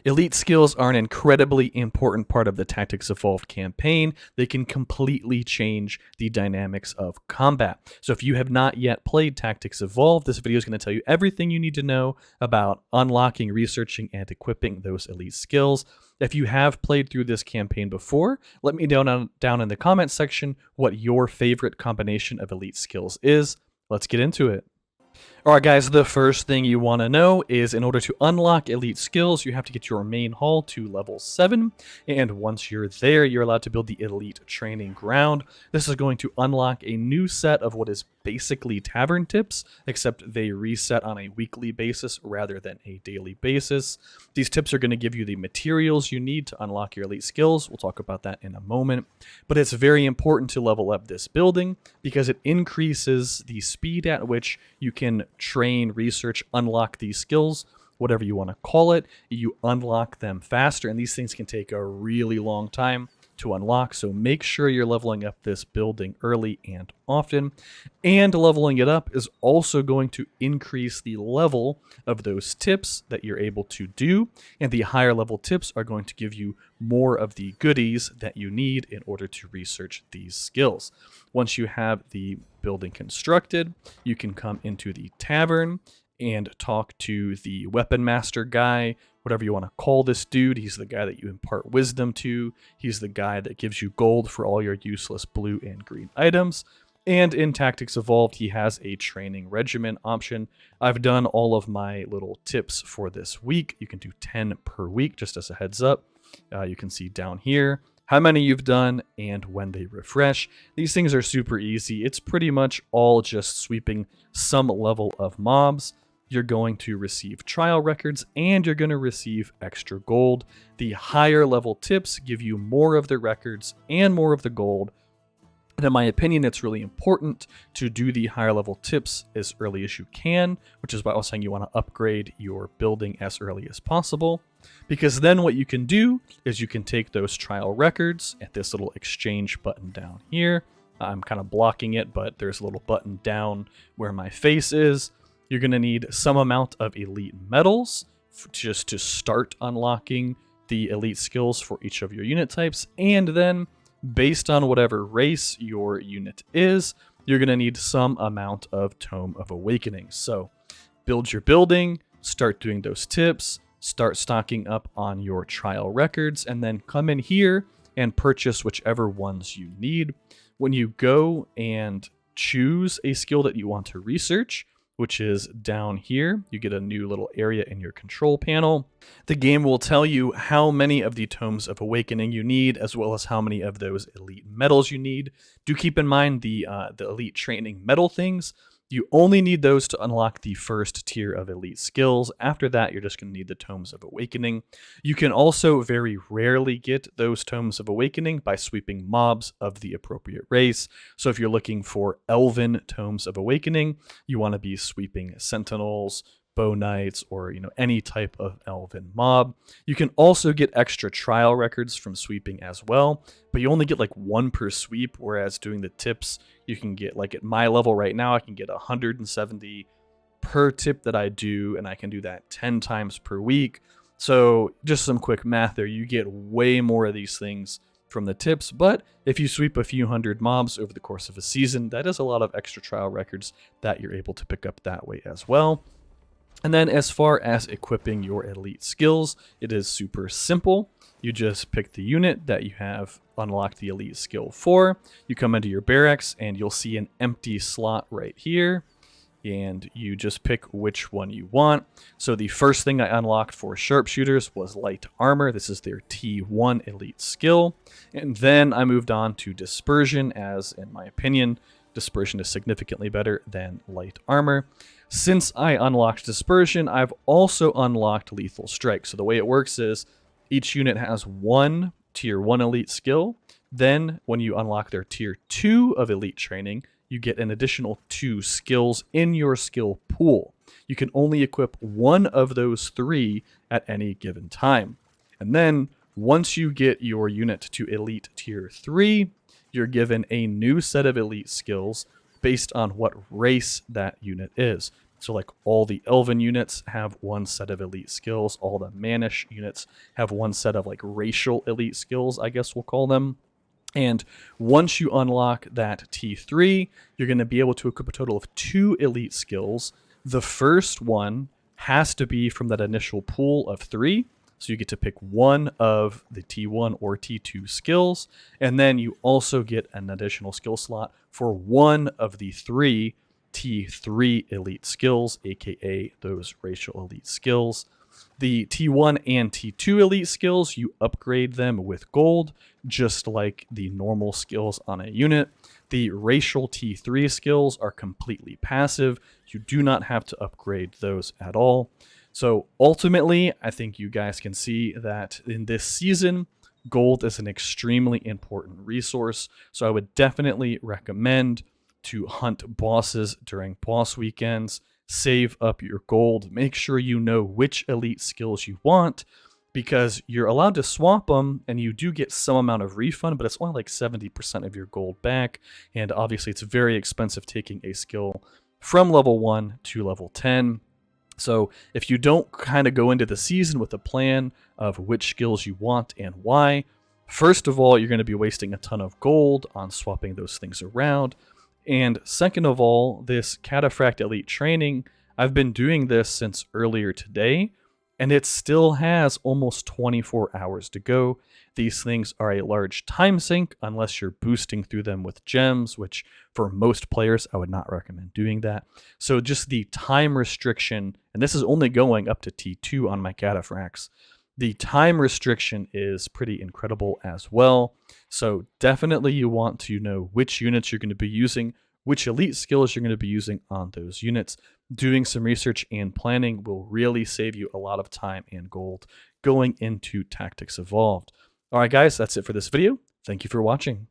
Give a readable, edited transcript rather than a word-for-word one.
Elite skills are an incredibly important part of the Tactics Evolved campaign. They can completely change the dynamics of combat. So if you have not yet played Tactics Evolved, this video is going to tell you everything you need to know about unlocking, researching, and equipping those elite skills. If you have played through this campaign before, let me know down in the comments section what your favorite combination of elite skills is. Let's get into it. Alright guys, the first thing you want to know is in order to unlock elite skills, you have to get your main hall to level 7, and once you're there, you're allowed to build the elite training ground. This is going to unlock a new set of what is basically tavern tips, except they reset on a weekly basis rather than a daily basis. These tips are going to give you the materials you need to unlock your elite skills. We'll talk about that in a moment, but it's very important to level up this building because it increases the speed at which you can train, research, unlock these skills, whatever you want to call it. You unlock them faster, and these things can take a really long time to unlock, so make sure you're leveling up this building early and often. And leveling it up is also going to increase the level of those tips that you're able to do, and the higher level tips are going to give you more of the goodies that you need in order to research these skills. Once you have the building constructed, you can come into the tavern and talk to the weapon master guy, whatever you want to call this dude. He's the guy that you impart wisdom to. He's the guy that gives you gold for all your useless blue and green items. And in Tactics Evolved, he has a training regimen option. I've done all of my little tips for this week. You can do 10 per week, just as a heads up. You can see down here how many you've done and when they refresh. These things are super easy. It's pretty much all just sweeping some level of mobs. You're going to receive trial records and you're going to receive extra gold. The higher level tips give you more of the records and more of the gold. And in my opinion, it's really important to do the higher level tips as early as you can, which is why I was saying you want to upgrade your building as early as possible. Because then what you can do is you can take those trial records at this little exchange button down here. I'm kind of blocking it, but there's a little button down where my face is. You're going to need some amount of elite medals just to start unlocking the elite skills for each of your unit types. And then based on whatever race your unit is, you're going to need some amount of Tome of Awakening. So build your building, start doing those tips, start stocking up on your trial records, and then come in here and purchase whichever ones you need. When you go and choose a skill that you want to research, which is down here, you get a new little area in your control panel. The game will tell you how many of the Tomes of Awakening you need, as well as how many of those elite medals you need. Do keep in mind the elite training medal things. You only need those to unlock the first tier of elite skills. After that, you're just going to need the Tomes of Awakening. You can also very rarely get those Tomes of Awakening by sweeping mobs of the appropriate race. So if you're looking for Elven Tomes of Awakening, you want to be sweeping Sentinels, Bow Knights, or any type of Elven mob. You can also get extra trial records from sweeping as well, but you only get like 1 per sweep, whereas doing the tips, you can get, like at my level right now, I can get 170 per tip that I do, and I can do that 10 times per week. So just some quick math there, you get way more of these things from the tips, but if you sweep a few hundred mobs over the course of a season, that is a lot of extra trial records that you're able to pick up that way as well. And then as far as equipping your elite skills, it is super simple. You just pick the unit that you have unlocked the elite skill for. You come into your barracks and you'll see an empty slot right here. And you just pick which one you want. So the first thing I unlocked for sharpshooters was light armor. This is their T1 elite skill. And then I moved on to dispersion, as in my opinion, dispersion is significantly better than light armor. Since I unlocked dispersion, I've also unlocked lethal strike. So the way it works is each unit has one tier 1 elite skill. Then when you unlock their tier 2 of elite training, you get an additional 2 skills in your skill pool. You can only equip one of those 3 at any given time. And then once you get your unit to elite tier 3, you're given a new set of elite skills based on what race that unit is. So like all the Elven units have one set of elite skills. All the Manish units have one set of like racial elite skills, I guess we'll call them. And once you unlock that T3, you're going to be able to equip a total of 2 elite skills. The first one has to be from that initial pool of 3. So you get to pick one of the T1 or T2 skills. And then you also get an additional skill slot for one of the 3 T3 elite skills, aka those racial elite skills. The T1 and T2 elite skills, you upgrade them with gold, just like the normal skills on a unit. The racial T3 skills are completely passive. You do not have to upgrade those at all. So ultimately, I think you guys can see that in this season, gold is an extremely important resource. So I would definitely recommend to hunt bosses during boss weekends. Save up your gold. Make sure you know which elite skills you want, because you're allowed to swap them and you do get some amount of refund, but it's only like 70% of your gold back. And obviously it's very expensive taking a skill from level 1 to level 10. So if you don't kind of go into the season with a plan of which skills you want and why, first of all, you're going to be wasting a ton of gold on swapping those things around. And second of all, this Cataphract Elite training, I've been doing this since earlier today, and it still has almost 24 hours to go. These things are a large time sink unless you're boosting through them with gems, which for most players, I would not recommend doing that. So just the time restriction, and this is only going up to T2 on my Cataphracts, the time restriction is pretty incredible as well. So definitely you want to know which units you're going to be using, which elite skills you're going to be using on those units. Doing some research and planning will really save you a lot of time and gold going into Tactics Evolved. All right, guys, that's it for this video. Thank you for watching.